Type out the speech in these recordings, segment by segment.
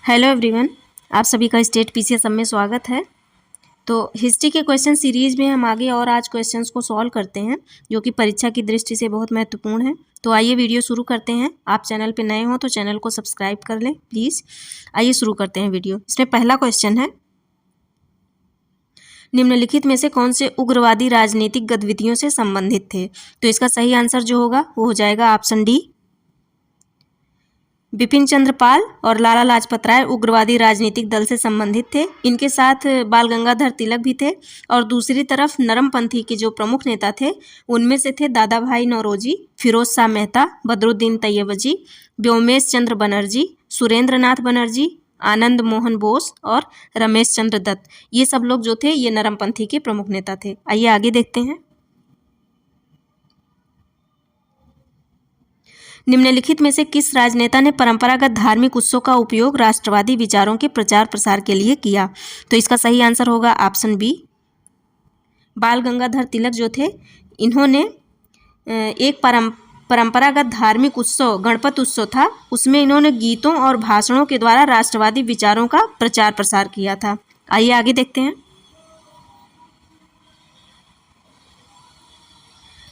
Hello everyone, आप सभी का स्टेट पीसीएस में स्वागत है। तो हिस्ट्री के क्वेश्चन सीरीज में हम आगे और आज क्वेश्चंस को सॉल्व करते हैं जो कि परीक्षा की दृष्टि से बहुत महत्वपूर्ण है। तो आइए वीडियो शुरू करते हैं। आप चैनल पे नए हो तो चैनल को सब्सक्राइब कर लें प्लीज़। आइए शुरू करते हैं वीडियो। इसमें पहला क्वेश्चन है, निम्नलिखित में से कौन से उग्रवादी राजनीतिक गतिविधियों से संबंधित थे? तो इसका सही आंसर जो होगा वो हो जाएगा ऑप्शन डी। बिपिन चंद्र पाल और लाला लाजपत राय उग्रवादी राजनीतिक दल से संबंधित थे। इनके साथ बाल गंगाधर तिलक भी थे और दूसरी तरफ नरमपंथी के जो प्रमुख नेता थे उनमें से थे दादा भाई नौरोजी, फिरोज शाह मेहता, बदरुद्दीन तैयबजी, व्योमेश चंद्र बनर्जी, सुरेंद्र नाथ बनर्जी, आनंद मोहन बोस और रमेश चंद्र दत्त। ये सब लोग जो थे ये नरमपंथी के प्रमुख नेता थे। आइए आगे देखते हैं। निम्नलिखित में से किस राजनेता ने परंपरागत धार्मिक उत्सव का उपयोग राष्ट्रवादी विचारों के प्रचार प्रसार के लिए किया? तो इसका सही आंसर होगा ऑप्शन बी। बाल गंगाधर तिलक जो थे इन्होंने एक परंपरागत धार्मिक उत्सव गणपत उत्सव था, उसमें इन्होंने गीतों और भाषणों के द्वारा राष्ट्रवादी विचारों का प्रचार प्रसार किया था। आइए आगे देखते हैं।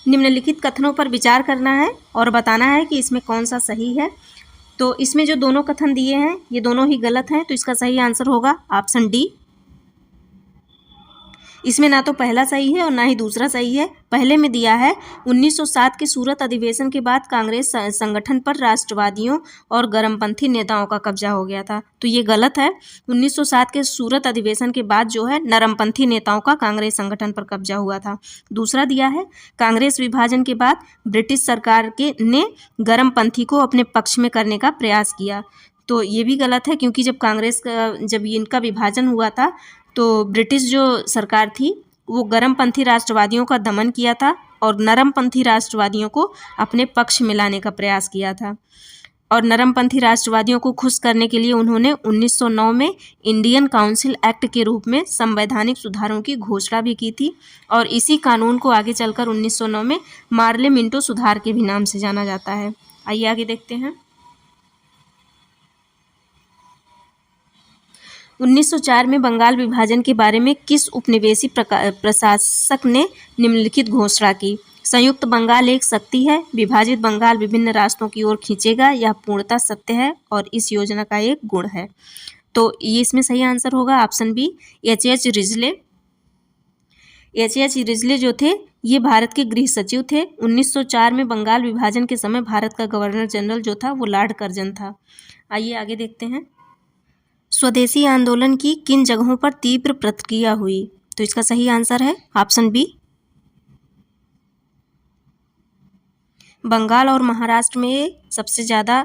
निम्नलिखित कथनों पर विचार करना है और बताना है कि इसमें कौन सा सही है। तो इसमें जो दोनों कथन दिए हैं ये दोनों ही गलत हैं, तो इसका सही आंसर होगा ऑप्शन डी। इसमें ना तो पहला सही है और ना ही दूसरा सही है। पहले में दिया है 1907 के सूरत अधिवेशन के बाद कांग्रेस संगठन पर राष्ट्रवादियों और गर्मपंथी नेताओं का कब्जा हो गया था, तो ये गलत है। 1907 के सूरत अधिवेशन के बाद जो है नरमपंथी नेताओं का कांग्रेस संगठन पर कब्जा हुआ था। दूसरा दिया है कांग्रेस विभाजन के बाद ब्रिटिश सरकार ने गर्मपंथी को अपने पक्ष में करने का प्रयास किया, तो ये भी गलत है क्योंकि जब इनका विभाजन हुआ था तो ब्रिटिश जो सरकार थी वो गर्मपंथी राष्ट्रवादियों का दमन किया था और नरमपंथी राष्ट्रवादियों को अपने पक्ष में लाने का प्रयास किया था। और नरमपंथी राष्ट्रवादियों को खुश करने के लिए उन्होंने 1909 में इंडियन काउंसिल एक्ट के रूप में संवैधानिक सुधारों की घोषणा भी की थी और इसी कानून को आगे चलकर 1909 में मार्ले मिंटो सुधार के भी नाम से जाना जाता है। आइए आगे देखते हैं। 1904 में बंगाल विभाजन के बारे में किस उपनिवेशी प्रशासक ने निम्नलिखित घोषणा की? संयुक्त बंगाल एक शक्ति है, विभाजित बंगाल विभिन्न रास्तों की ओर खींचेगा, यह पूर्णतः सत्य है और इस योजना का एक गुण है। तो ये इसमें सही आंसर होगा ऑप्शन बी, एच.एच. रिजले। एच.एच. रिजले जो थे ये भारत के गृह सचिव थे। 1904 में बंगाल विभाजन के समय भारत का गवर्नर जनरल जो था वो लॉर्ड कर्जन था। आइए आगे देखते हैं। स्वदेशी आंदोलन की किन जगहों पर तीव्र प्रतिक्रिया हुई? तो इसका सही आंसर है ऑप्शन बी। बंगाल और महाराष्ट्र में सबसे ज़्यादा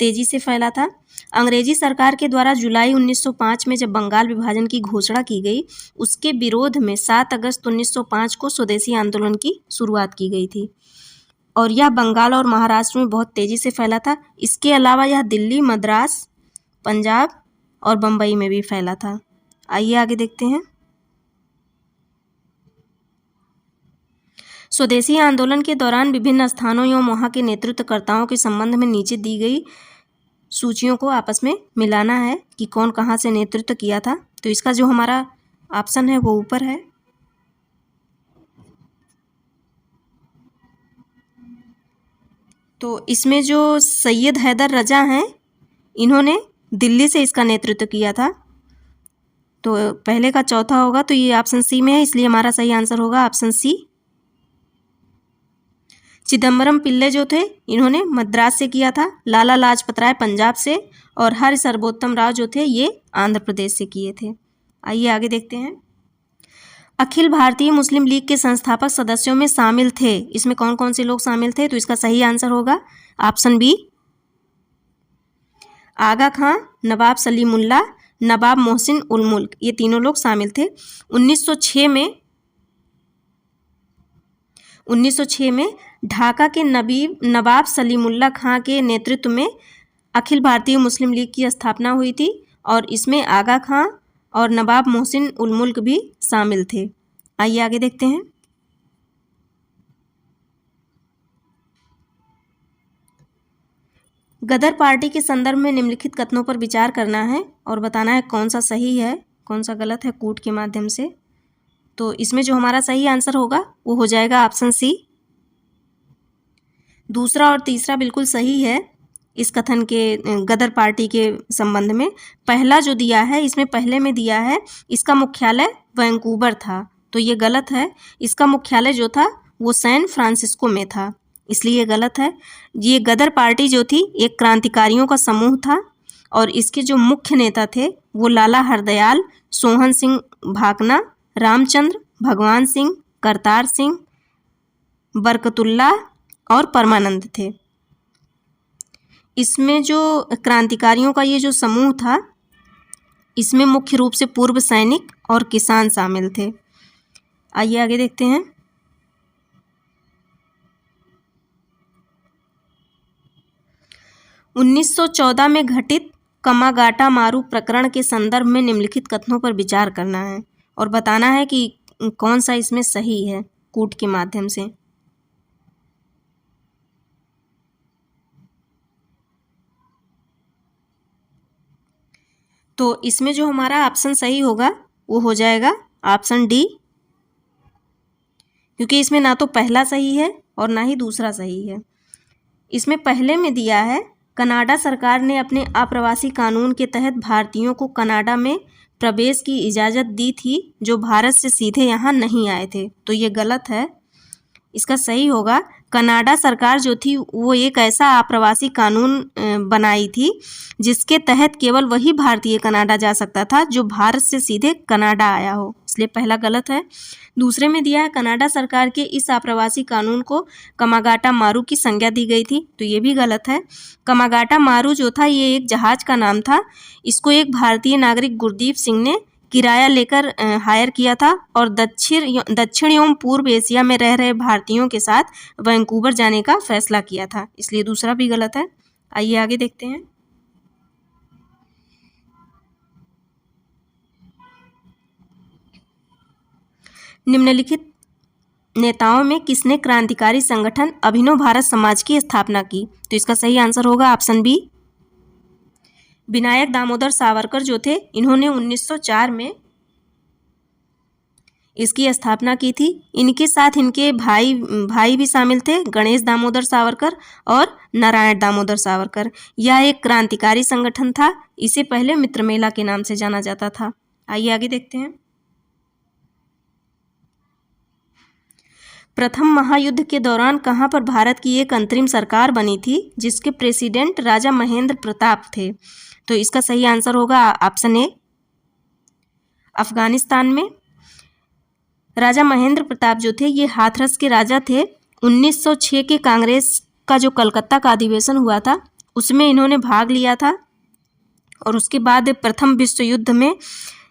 तेजी से फैला था। अंग्रेजी सरकार के द्वारा जुलाई 1905 में जब बंगाल विभाजन की घोषणा की गई उसके विरोध में 7 अगस्त 1905 को स्वदेशी आंदोलन की शुरुआत की गई थी और यह बंगाल और महाराष्ट्र में बहुत तेजी से फैला था। इसके अलावा यह दिल्ली, मद्रास, पंजाब और बम्बई में भी फैला था। आइए आगे देखते हैं। स्वदेशी आंदोलन के दौरान विभिन्न स्थानों एवं वहाँ के नेतृत्वकर्ताओं के संबंध में नीचे दी गई सूचियों को आपस में मिलाना है कि कौन कहाँ से नेतृत्व किया था। तो इसका जो हमारा ऑप्शन है वो ऊपर है। तो इसमें जो सैयद हैदर रजा हैं इन्होंने दिल्ली से इसका नेतृत्व किया था, तो पहले का चौथा होगा, तो ये ऑप्शन सी में है, इसलिए हमारा सही आंसर होगा ऑप्शन सी। चिदम्बरम पिल्ले जो थे इन्होंने मद्रास से किया था, लाला लाजपत राय पंजाब से और हरि सर्वोत्तम राव जो थे ये आंध्र प्रदेश से किए थे। आइए आगे देखते हैं। अखिल भारतीय मुस्लिम लीग के संस्थापक सदस्यों में शामिल थे, इसमें कौन कौन से लोग शामिल थे? तो इसका सही आंसर होगा ऑप्शन बी। आगा खां, नवाब सलीमुल्लाह, नवाब मोहसिन उल मुल्क, ये तीनों लोग शामिल थे। 1906 में ढाका के नवाब सलीमुल्लाह खां के नेतृत्व में अखिल भारतीय मुस्लिम लीग की स्थापना हुई थी और इसमें आगा खां और नवाब मोहसिन उल मुल्क भी शामिल थे। आइए आगे देखते हैं। गदर पार्टी के संदर्भ में निम्नलिखित कथनों पर विचार करना है और बताना है कौन सा सही है कौन सा गलत है कूट के माध्यम से। तो इसमें जो हमारा सही आंसर होगा वो हो जाएगा ऑप्शन सी। दूसरा और तीसरा बिल्कुल सही है इस कथन के गदर पार्टी के संबंध में। पहला जो दिया है इसमें पहले में दिया है इसका मुख्यालय वैंकूवर था, तो ये गलत है। इसका मुख्यालय जो था वो सैन फ्रांसिस्को में था, इसलिए गलत है। ये गदर पार्टी जो थी एक क्रांतिकारियों का समूह था और इसके जो मुख्य नेता थे वो लाला हरदयाल, सोहन सिंह भाकना, रामचंद्र, भगवान सिंह, करतार सिंह, बरकतुल्ला और परमानंद थे। इसमें जो क्रांतिकारियों का ये जो समूह था इसमें मुख्य रूप से पूर्व सैनिक और किसान शामिल थे। आइए आगे देखते हैं। उन्नीस 1914 में घटित कमागाटा मारू प्रकरण के संदर्भ में निम्नलिखित कथनों पर विचार करना है और बताना है कि कौन सा इसमें सही है कूट के माध्यम से। तो इसमें जो हमारा ऑप्शन सही होगा वो हो जाएगा ऑप्शन डी, क्योंकि इसमें ना तो पहला सही है और ना ही दूसरा सही है। इसमें पहले में दिया है कनाडा सरकार ने अपने अप्रवासी कानून के तहत भारतीयों को कनाडा में प्रवेश की इजाज़त दी थी जो भारत से सीधे यहाँ नहीं आए थे, तो ये गलत है। इसका सही होगा कनाडा सरकार जो थी वो एक ऐसा अप्रवासी कानून बनाई थी जिसके तहत केवल वही भारतीय कनाडा जा सकता था जो भारत से सीधे कनाडा आया हो, इसलिए पहला गलत है। दूसरे में दिया है कनाडा सरकार के इस अप्रवासी कानून को कमागाटा मारू की संज्ञा दी गई थी, तो ये भी गलत है। कमागाटा मारू जो था ये एक जहाज का नाम था। इसको एक भारतीय नागरिक गुरदीप सिंह ने किराया लेकर हायर किया था और दक्षिण एवं पूर्व एशिया में रह रहे भारतीयों के साथ वैंकूवर जाने का फैसला किया था, इसलिए दूसरा भी गलत है। आइए आगे देखते हैं। निम्नलिखित नेताओं में किसने क्रांतिकारी संगठन अभिनव भारत समाज की स्थापना की? तो इसका सही आंसर होगा ऑप्शन बी, विनायक दामोदर सावरकर जो थे इन्होंने 1904 में इसकी स्थापना की थी। इनके साथ इनके भाई भी शामिल थे, गणेश दामोदर सावरकर और नारायण दामोदर सावरकर। यह एक क्रांतिकारी संगठन था, इसे पहले मित्र मेला के नाम से जाना जाता था। आइए आगे देखते हैं। प्रथम महायुद्ध के दौरान कहाँ पर भारत की एक अंतरिम सरकार बनी थी जिसके प्रेसिडेंट राजा महेंद्र प्रताप थे? तो इसका सही आंसर होगा ऑप्शन ए, अफगानिस्तान में। राजा महेंद्र प्रताप जो थे ये हाथरस के राजा थे। 1906 के कांग्रेस का जो कलकत्ता का अधिवेशन हुआ था उसमें इन्होंने भाग लिया था और उसके बाद प्रथम विश्व युद्ध में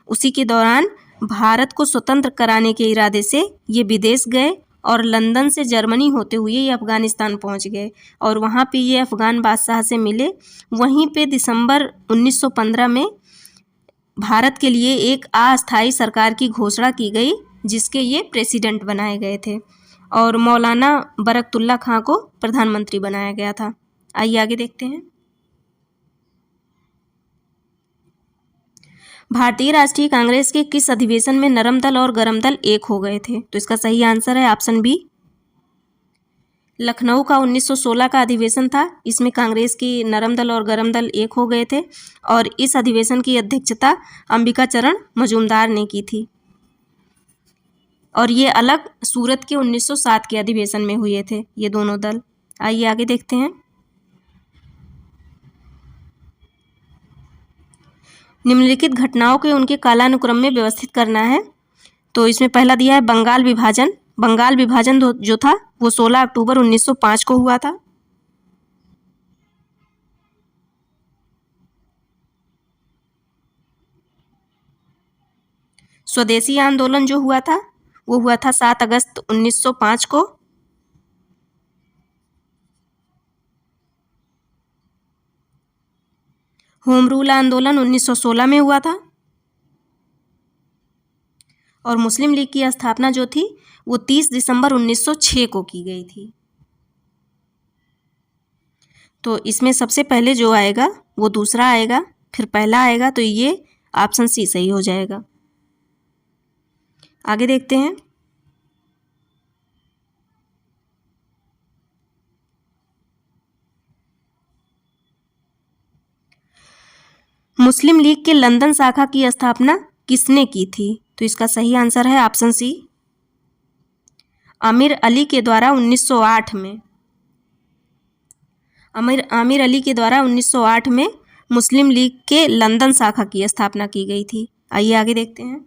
उसी के दौरान भारत को स्वतंत्र कराने के इरादे से ये विदेश गए और लंदन से जर्मनी होते हुए ये अफ़गानिस्तान पहुंच गए और वहाँ पे ये अफ़गान बादशाह से मिले। वहीं पे दिसंबर 1915 में भारत के लिए एक अस्थायी सरकार की घोषणा की गई जिसके ये प्रेसिडेंट बनाए गए थे और मौलाना बरकतुल्ला खां को प्रधानमंत्री बनाया गया था। आइए आगे देखते हैं। भारतीय राष्ट्रीय कांग्रेस के किस अधिवेशन में नरम दल और गरम दल एक हो गए थे? तो इसका सही आंसर है ऑप्शन बी, लखनऊ का 1916 का अधिवेशन था। इसमें कांग्रेस की नरम दल और गरम दल एक हो गए थे और इस अधिवेशन की अध्यक्षता अंबिका चरण मजूमदार ने की थी और ये अलग सूरत के 1907 के अधिवेशन में हुए थे ये दोनों दल। आइए आगे देखते हैं। निम्नलिखित घटनाओं के उनके कालानुक्रम में व्यवस्थित करना है। तो इसमें पहला दिया है बंगाल विभाजन। बंगाल विभाजन जो था वो 16 अक्टूबर 1905 को हुआ था। स्वदेशी आंदोलन जो हुआ था वो हुआ था 7 अगस्त 1905 को। होम रूल आंदोलन 1916 में हुआ था और मुस्लिम लीग की स्थापना जो थी वो 30 दिसंबर 1906 को की गई थी। तो इसमें सबसे पहले जो आएगा वो दूसरा आएगा, फिर पहला आएगा, तो ये ऑप्शन सी सही हो जाएगा। आगे देखते हैं। मुस्लिम लीग के लंदन शाखा की स्थापना किसने की थी? तो इसका सही आंसर है ऑप्शन सी, आमिर अली के द्वारा 1908 में। आमिर अली के द्वारा 1908 में मुस्लिम लीग के लंदन शाखा की स्थापना की गई थी। आइए आगे देखते हैं।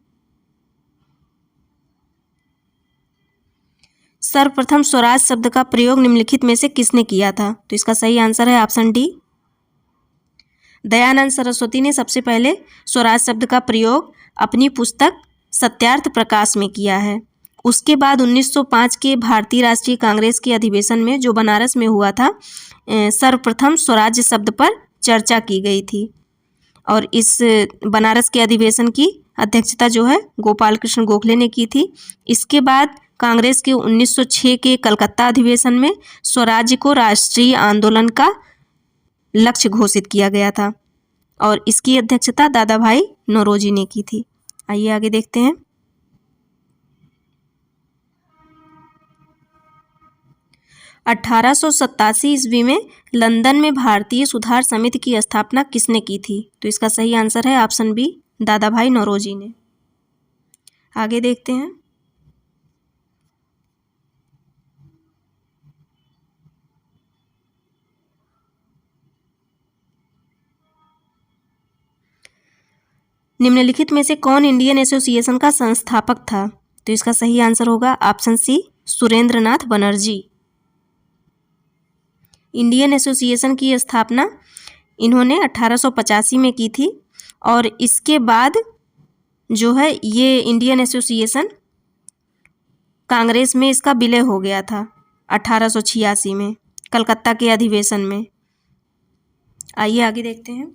सर्वप्रथम स्वराज शब्द का प्रयोग निम्नलिखित में से किसने किया था? तो इसका सही आंसर है ऑप्शन डी, दयानंद सरस्वती ने सबसे पहले स्वराज शब्द का प्रयोग अपनी पुस्तक सत्यार्थ प्रकाश में किया है। उसके बाद 1905 के भारतीय राष्ट्रीय कांग्रेस के अधिवेशन में जो बनारस में हुआ था, सर्वप्रथम स्वराज्य शब्द पर चर्चा की गई थी और इस बनारस के अधिवेशन की अध्यक्षता जो है गोपाल कृष्ण गोखले ने की थी। इसके बाद कांग्रेस के 1906 के कलकत्ता अधिवेशन में स्वराज्य को राष्ट्रीय आंदोलन का लक्ष्य घोषित किया गया था और इसकी अध्यक्षता दादा भाई नौरोजी ने की थी। आइए आगे देखते हैं। अठारह सौ 87 ईस्वी में लंदन में भारतीय सुधार समिति की स्थापना किसने की थी? तो इसका सही आंसर है ऑप्शन बी, दादा भाई नौरोजी ने। आगे देखते हैं। निम्नलिखित में से कौन इंडियन एसोसिएशन का संस्थापक था? तो इसका सही आंसर होगा option C, Surendranath Banerjee. Indian Association की स्थापना इन्होंने 1885 में की थी और इसके बाद जो है ये इंडियन एसोसिएशन कांग्रेस में इसका विलय हो गया था 1886 में कलकत्ता के अधिवेशन में। आइए आगे देखते हैं।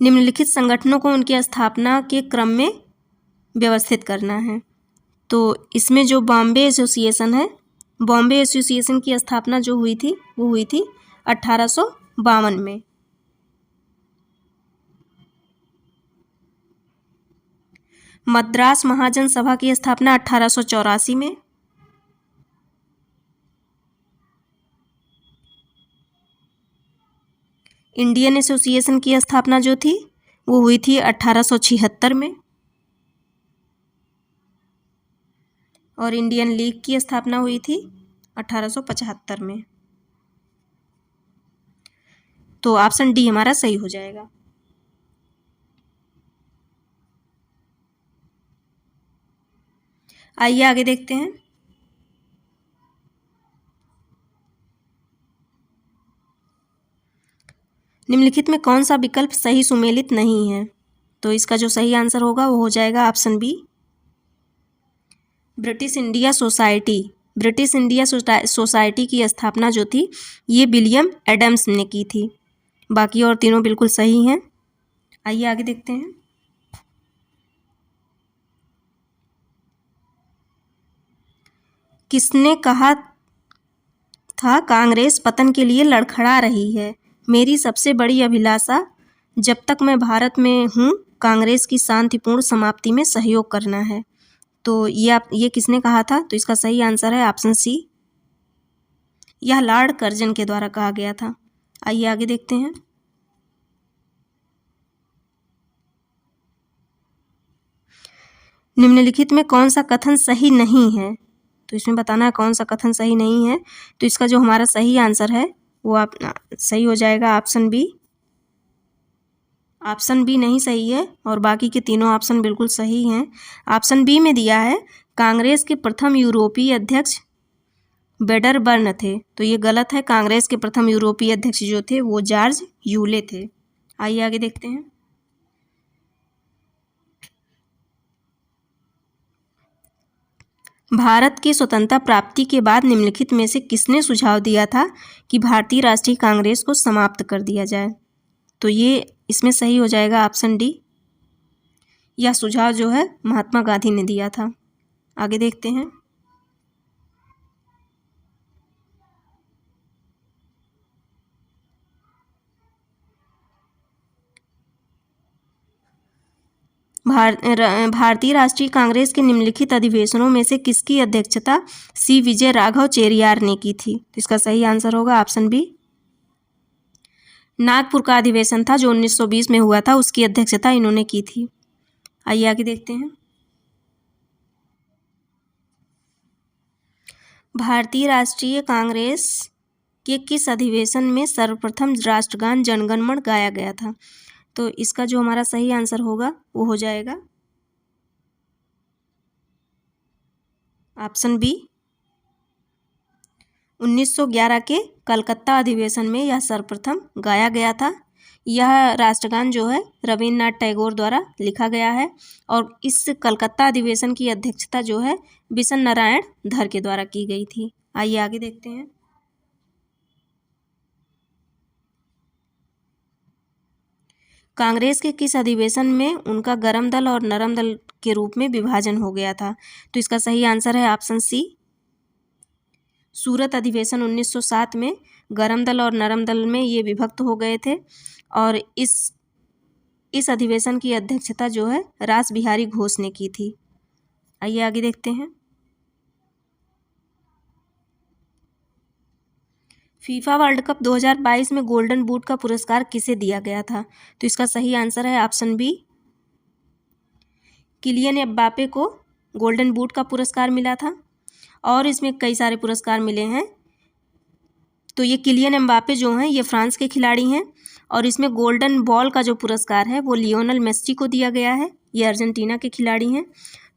निम्नलिखित संगठनों को उनकी स्थापना के क्रम में व्यवस्थित करना है। तो इसमें जो बॉम्बे एसोसिएशन है, बॉम्बे एसोसिएशन की स्थापना जो हुई थी वो हुई थी 1852 में। मद्रास महाजन सभा की स्थापना 1884 में। इंडियन एसोसिएशन की स्थापना जो थी वो हुई थी 1876 में और इंडियन लीग की स्थापना हुई थी 1875 में। तो ऑप्शन डी हमारा सही हो जाएगा। आइए आगे देखते हैं। निम्नलिखित में कौन सा विकल्प सही सुमेलित नहीं है? तो इसका जो सही आंसर होगा वो हो जाएगा option B, British India Society. British India Society की स्थापना जो थी ये विलियम एडम्स ने की थी। बाकी और तीनों बिल्कुल सही हैं। आइए आगे देखते हैं। किसने कहा था कांग्रेस पतन के लिए लड़खड़ा रही है? मेरी सबसे बड़ी अभिलाषा जब तक मैं भारत में हूँ कांग्रेस की शांतिपूर्ण समाप्ति में सहयोग करना है। तो ये किसने कहा था? तो इसका सही आंसर है ऑप्शन सी, यह लॉर्ड कर्जन के द्वारा कहा गया था। आइए आगे देखते हैं। निम्नलिखित में कौन सा कथन सही नहीं है? तो इसमें बताना है कौन सा कथन सही नहीं है। तो इसका जो हमारा सही आंसर है वो सही हो जाएगा ऑप्शन बी। ऑप्शन बी नहीं सही है और बाकी के तीनों ऑप्शन बिल्कुल सही हैं। ऑप्शन बी में दिया है कांग्रेस के प्रथम यूरोपीय अध्यक्ष वेडरबर्न थे। तो ये गलत है। कांग्रेस के प्रथम यूरोपीय अध्यक्ष जो थे वो जॉर्ज यूले थे। आइए आगे देखते हैं। भारत की स्वतंत्रता प्राप्ति के बाद निम्नलिखित में से किसने सुझाव दिया था कि भारतीय राष्ट्रीय कांग्रेस को समाप्त कर दिया जाए? तो ये इसमें सही हो जाएगा ऑप्शन डी। यह सुझाव जो है महात्मा गांधी ने दिया था। आगे देखते हैं। भारतीय राष्ट्रीय कांग्रेस के निम्नलिखित अधिवेशनों में से किसकी अध्यक्षता सी विजय राघव चेरियार ने की थी? तो इसका सही आंसर होगा ऑप्शन बी, नागपुर का अधिवेशन था जो 1920 में हुआ था, उसकी अध्यक्षता इन्होंने की थी। आइए आगे देखते हैं। भारतीय राष्ट्रीय कांग्रेस के किस अधिवेशन में सर्वप्रथम राष्ट्रगान जनगण मन गाया गया था? तो इसका जो हमारा सही आंसर होगा वो हो जाएगा ऑप्शन बी, 1911 के कलकत्ता अधिवेशन में यह सर्वप्रथम गाया गया था। यह राष्ट्रगान जो है रविन्द्रनाथ टैगोर द्वारा लिखा गया है और इस कलकत्ता अधिवेशन की अध्यक्षता जो है बिशन नारायण धर के द्वारा की गई थी। आइए आगे देखते हैं। कांग्रेस के किस अधिवेशन में उनका गरम दल और नरम दल के रूप में विभाजन हो गया था? तो इसका सही आंसर है ऑप्शन सी, सूरत अधिवेशन 1907 में गरम दल और नरम दल में ये विभक्त हो गए थे और इस अधिवेशन की अध्यक्षता जो है रास बिहारी घोष ने की थी। आइए आगे देखते हैं। फीफा वर्ल्ड कप 2022 में गोल्डन बूट का पुरस्कार किसे दिया गया था? तो इसका सही आंसर है ऑप्शन बी, किलियन एम्बापे को गोल्डन बूट का पुरस्कार मिला था और इसमें कई सारे पुरस्कार मिले हैं। तो ये किलियन एम्बापे जो हैं ये फ्रांस के खिलाड़ी हैं और इसमें गोल्डन बॉल का जो पुरस्कार है वो लियोनल मेस्सी को दिया गया है, ये अर्जेंटीना के खिलाड़ी हैं।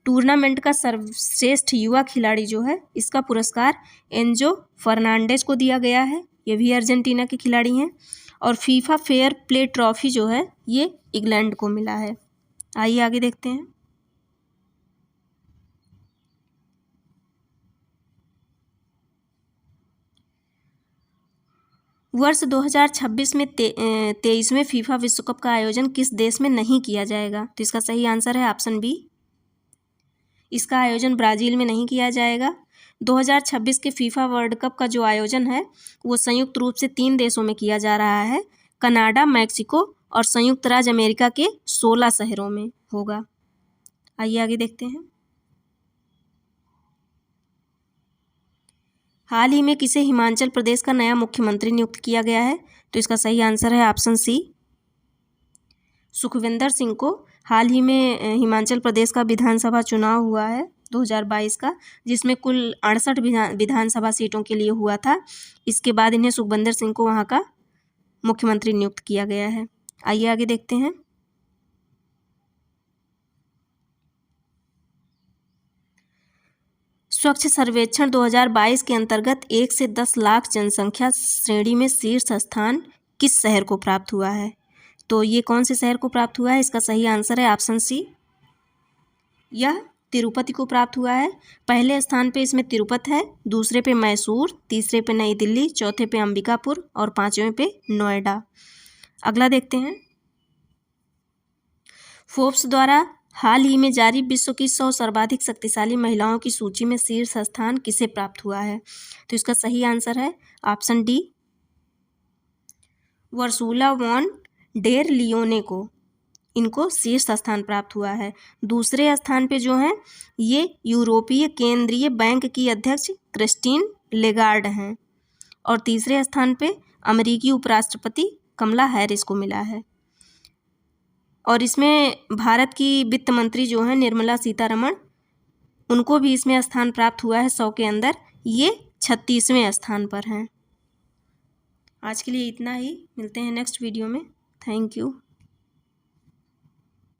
टूर्नामेंट का सर्वश्रेष्ठ युवा खिलाड़ी जो है इसका पुरस्कार एंजो फर्नांडेज को दिया गया है, ये भी अर्जेंटीना के खिलाड़ी हैं। और फीफा फेयर प्ले ट्रॉफी जो है ये इंग्लैंड को मिला है। आइए आगे देखते हैं। वर्ष 2026 में 23वें फीफा विश्व कप का आयोजन किस देश में नहीं किया जाएगा? तो इसका सही आंसर है ऑप्शन बी, इसका आयोजन ब्राज़ील में नहीं किया जाएगा। 2026 के फीफा वर्ल्ड कप का जो आयोजन है वो संयुक्त रूप से 3 देशों में किया जा रहा है, कनाडा, मैक्सिको और संयुक्त राज्य अमेरिका के 16 शहरों में होगा। आइए आगे देखते हैं। हाल ही में किसे हिमाचल प्रदेश का नया मुख्यमंत्री नियुक्त किया गया है? तो इसका सही आंसर है ऑप्शन सी, सुखविंदर सिंह को हाल ही में हिमाचल प्रदेश का विधानसभा चुनाव हुआ है 2022 का, जिसमें कुल 68 विधानसभा सीटों के लिए हुआ था। इसके बाद इन्हें सुखविंदर सिंह को वहाँ का मुख्यमंत्री नियुक्त किया गया है। आइए आगे देखते हैं। स्वच्छ सर्वेक्षण 2022 के अंतर्गत 1 से 10 लाख जनसंख्या श्रेणी में शीर्ष स्थान किस शहर को प्राप्त हुआ है? तो ये कौन से शहर को प्राप्त हुआ है? इसका सही आंसर है ऑप्शन सी, यह तिरुपति को प्राप्त हुआ है। पहले स्थान पे इसमें तिरुपति है, दूसरे पे मैसूर, तीसरे पे नई दिल्ली, चौथे पे अंबिकापुर और 5वें पे नोएडा। अगला देखते हैं। फोर्ब्स द्वारा हाल ही में जारी विश्व की 100 सर्वाधिक शक्तिशाली महिलाओं की सूची में शीर्ष स्थान किसे प्राप्त हुआ है? तो इसका सही आंसर है option D, Ursula von der Leyen को इनको शीर्ष स्थान प्राप्त हुआ है। दूसरे स्थान पे जो हैं ये यूरोपीय केंद्रीय बैंक की अध्यक्ष क्रिस्टीन लेगार्ड हैं और तीसरे स्थान पे अमेरिकी उपराष्ट्रपति कमला हैरिस को मिला है। और इसमें भारत की वित्त मंत्री जो हैं निर्मला सीतारमण, उनको भी इसमें स्थान प्राप्त हुआ है 100 के अंदर, ये 36वें स्थान पर हैं। आज के लिए इतना ही, मिलते हैं नेक्स्ट वीडियो में। Thank you.